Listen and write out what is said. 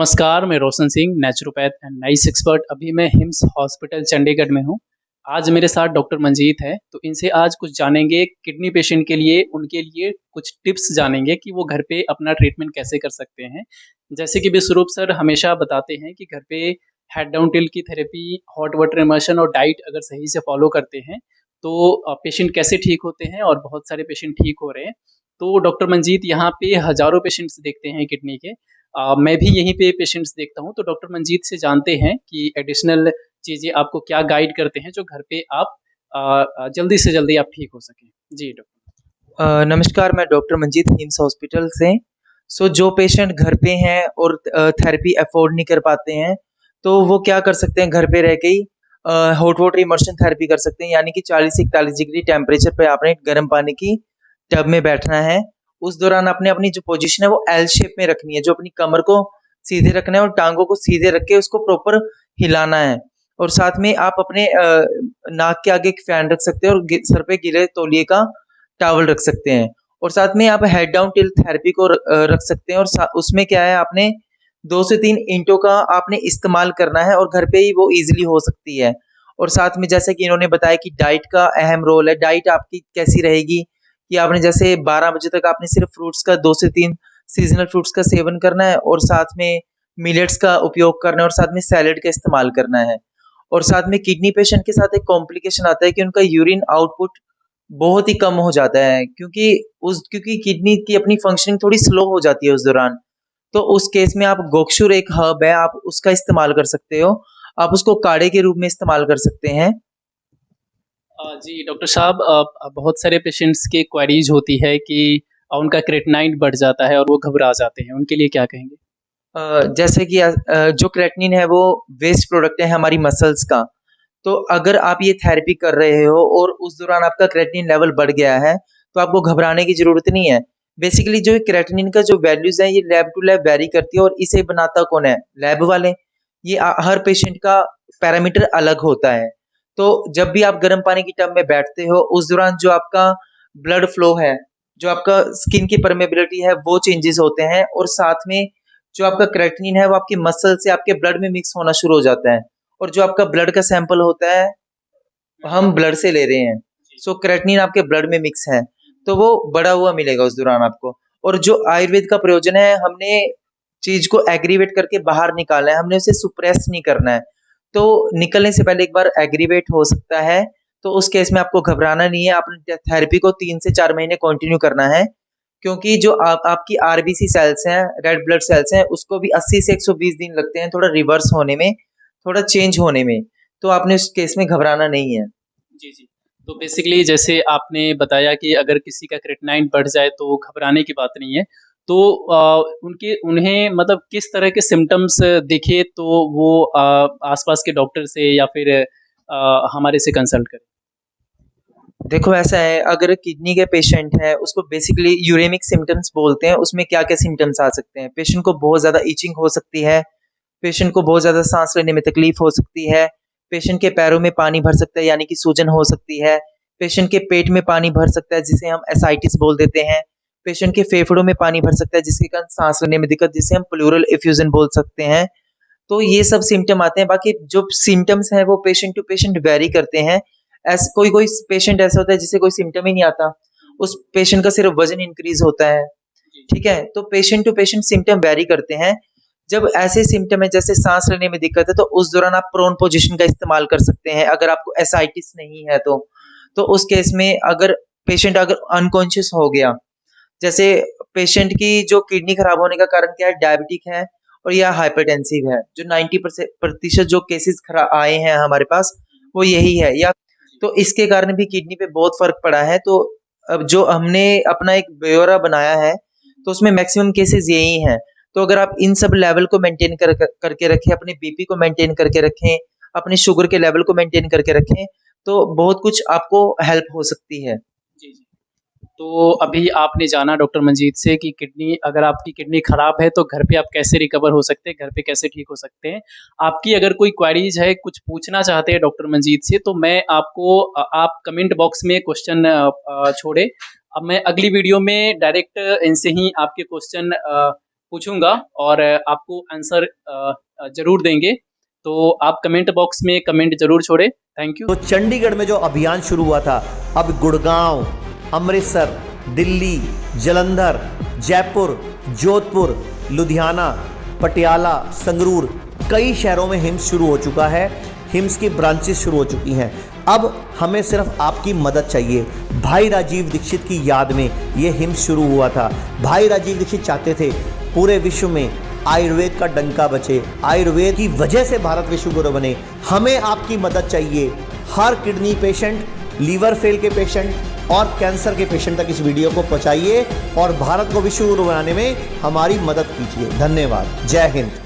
नमस्कार, मैं Roshan Singh, naturopath and nice expert. अभी मैं हिम्स हॉस्पिटल चंडीगढ़ में हूँ। आज मेरे साथ डॉक्टर मंजीत है, तो इनसे आज कुछ जानेंगे किडनी पेशेंट के लिए, उनके लिए कुछ टिप्स जानेंगे कि वो घर पे अपना ट्रीटमेंट कैसे कर सकते हैं। जैसे कि विश्वरूप सर हमेशा बताते हैं कि घर पे हेड डाउन टिल की थेरेपी, हॉट वाटर इमर्शन और डाइट अगर सही से फॉलो करते हैं, तो पेशेंट कैसे ठीक होते हैं और बहुत सारे पेशेंट ठीक हो रहे हैं। तो डॉक्टर मंजीत यहाँ पे हज़ारों पेशेंट्स देखते हैं किडनी के। मैं भी यहीं पे पेशेंट्स देखता हूँ, तो डॉक्टर मंजीत से जानते हैं कि एडिशनल चीज़ें आपको क्या गाइड करते हैं जो घर पे आप जल्दी से जल्दी आप ठीक हो सकें। जी डॉक्टर। नमस्कार, मैं डॉक्टर मंजीत हिम्स हॉस्पिटल से। जो पेशेंट घर पे हैं और थेरेपी अफोर्ड नहीं कर पाते हैं, तो वो क्या कर सकते हैं, घर पे रह के ही हॉट वाटर इमर्शन थेरेपी कर सकते हैं। यानी कि 40 से 41 डिग्री टेम्परेचर पे आपने गर्म पानी की टब में बैठना है। उस दौरान आपने अपनी जो पोजीशन है वो एल शेप में रखनी है, जो अपनी कमर को सीधे रखना है और टांगों को सीधे रख के उसको प्रॉपर हिलाना है। और साथ में आप अपने नाक के आगे एक फैन रख सकते हैं और सर पे गिरे तौलिए का टॉवल रख सकते हैं। और साथ में आप हेड डाउन टिल थेरेपी को रख सकते हैं। और उसमें क्या है, आपने 2 से 3 ईंटों का आपने इस्तेमाल करना है और घर पे ही वो ईज़िली हो सकती है। और साथ में जैसे कि इन्होंने बताया कि डाइट का अहम रोल है। डाइट आपकी कैसी रहेगी कि आपने जैसे 12 बजे तक आपने सिर्फ़ फ्रूट्स का 2 से 3 सीज़नल फ्रूट्स का सेवन करना है और साथ में मिलेट्स का उपयोग करना है और साथ में सैलेड का इस्तेमाल करना है। और साथ में किडनी पेशेंट के साथ एक कॉम्प्लिकेशन आता है कि उनका यूरिन आउटपुट बहुत ही कम हो जाता है, क्योंकि किडनी की अपनी फंक्शनिंग थोड़ी स्लो हो जाती है उस दौरान। तो उस केस में आप गोक्षुर एक हर्ब है, आप उसका इस्तेमाल कर सकते हो। आप उसको काढ़े के रूप में इस्तेमाल कर सकते हैं। जी डॉक्टर साहब, बहुत सारे पेशेंट्स की क्वेरीज होती है कि उनका क्रेटिनाइन बढ़ जाता है और वो घबरा जाते हैं, उनके लिए क्या कहेंगे? जैसे कि जो क्रेटिनिन है वो वेस्ट प्रोडक्ट है हमारी मसल्स का। तो अगर आप ये थेरेपी कर रहे हो और उस दौरान आपका क्रेटिनिन लेवल बढ़ गया है, तो आपको घबराने की ज़रूरत नहीं है। बेसिकली जो क्रेटिनिन का जो वैल्यूज़ है, ये लैब टू लैब वैरी करती है और इसे बनाता कौन है? लैब वाले। ये हर पेशेंट का पैरामीटर अलग होता है। तो जब भी आप गर्म पानी की टब में बैठते हो, उस दौरान जो आपका ब्लड फ्लो है, जो आपका स्किन की परमेबिलिटी है, वो चेंजेस होते हैं। और साथ में जो आपका क्रेटिनिन है, वो आपकी मसल से आपके ब्लड में मिक्स होना शुरू हो जाता है। और जो आपका ब्लड का सैंपल होता है, हम ब्लड से ले रहे हैं। क्रेटिनिन आपके ब्लड में मिक्स है, तो वो बढ़ा हुआ मिलेगा उस दौरान आपको। और जो आयुर्वेद का प्रयोजन है, हमने चीज को एग्रीवेट करके बाहर निकालना है, हमने उसे सुप्रेस नहीं करना है। तो निकलने से पहले एक बार एग्रीवेट हो सकता है, तो उस केस में आपको घबराना नहीं है। आपने थेरेपी को 3 से 4 महीने कंटिन्यू करना है, क्योंकि जो आपकी आरबीसी सेल्स हैं, रेड ब्लड सेल्स हैं, उसको भी 80 से 120 दिन लगते हैं थोड़ा रिवर्स होने में, थोड़ा चेंज होने में। तो आपने उस केस में घबराना नहीं है। जी, जी। तो बेसिकली जैसे आपने बताया कि अगर किसी का क्रेटिनाइन बढ़ जाए तो घबराने की बात नहीं है। तो उनके उन्हें मतलब किस तरह के सिम्पटम्स दिखे तो वो आस-पास के डॉक्टर से या फिर हमारे से कंसल्ट करें? देखो ऐसा है, अगर किडनी के पेशेंट है, उसको बेसिकली यूरेमिक सिम्टम्स बोलते हैं। उसमें क्या-क्या सिम्टम्स आ सकते हैं? पेशेंट को बहुत ज़्यादा इचिंग हो सकती है, पेशेंट को बहुत ज़्यादा सांस लेने में तकलीफ हो सकती है, पेशेंट के पैरों में पानी भर सकता है यानी कि सूजन हो सकती है, पेशेंट के पेट में पानी भर सकता है जिसे हम एसाइटिस बोल देते हैं, पेशेंट के फेफड़ों में पानी भर सकता है जिसके कारण सांस लेने में दिक्कत, जिसे हम प्लूरल एफ्यूजन बोल सकते हैं। तो ये सब सिम्पटम आते हैं। बाकी जो सिम्पटम्स हैं वो पेशेंट टू पेशेंट वेरी करते हैं। कोई पेशेंट ऐसा होता है जिसे कोई सिम्पटम ही नहीं आता, उस पेशेंट का सिर्फ वजन इंक्रीज होता है। जी, ठीक है, तो patient to patient symptom vary करते हैं। जब ऐसे सिम्पटम है जैसे सांस लेने में दिक्कत है, तो उस दौरान आप प्रोन पोजीशन का इस्तेमाल कर सकते हैं। अगर आपको एसाइटिस नहीं है तो उस केस में अगर पेशेंट अगर अनकॉन्शियस हो गया, जैसे पेशेंट की जो किडनी खराब होने का कारण क्या है, डायबिटिक है और या हाइपरटेंसिव है। जो 90% जो केसेस आए हैं हमारे पास, वो यही है। या जी। तो इसके कारण भी किडनी पे बहुत फर्क पड़ा है। तो अब जो हमने अपना एक ब्यौरा बनाया है, तो उसमें मैक्सिमम केसेस यही हैं। तो अगर आप इन सब लेवल को मेंटेन करके रखें, अपने बीपी को मेंटेन करके रखें, अपने शुगर के लेवल को मेंटेन करके रखें, तो बहुत कुछ आपको हेल्प हो सकती है। जी, जी। तो अभी आपने जाना डॉक्टर मंजीत से कि किडनी अगर आपकी किडनी खराब है तो घर पे आप कैसे रिकवर हो सकते हैं, घर पे कैसे ठीक हो सकते हैं। आपकी अगर कोई क्वेरीज़ है, कुछ पूछना चाहते हैं डॉक्टर मंजीत से तो मैं आपको आप कमेंट बॉक्स में क्वेश्चन छोड़ें। अब मैं अगली वीडियो में डायरेक्ट इनसे ही आपके क्वेश्चन पूछूंगा और आपको आंसर ज़रूर देंगे। तो आप कमेंट बॉक्स में कमेंट ज़रूर छोड़ें। Thank you. तो चंडीगढ़ में जो अभियान शुरू हुआ था, अब गुड़गांव, अमृतसर, दिल्ली, जालंधर, जयपुर, जोधपुर, लुधियाना, पटियाला, संगरूर, कई शहरों में हिम्स शुरू हो चुका है। हिम्स की ब्रांचेस शुरू हो चुकी हैं। अब हमें सिर्फ आपकी मदद चाहिए। भाई राजीव दीक्षित की याद में ये हिम्स शुरू हुआ था। भाई राजीव दीक्षित चाहते थे पूरे विश्व में आयुर्वेद का डंका बचे, आयुर्वेद की वजह से भारत विश्व गुरु बने। हमें आपकी मदद चाहिए। हर किडनी पेशेंट, लीवर फेल के पेशेंट और कैंसर के पेशेंट तक इस वीडियो को पहुंचाइए और भारत को विश्व गुरु बनाने में हमारी मदद कीजिए। धन्यवाद। जय हिंद।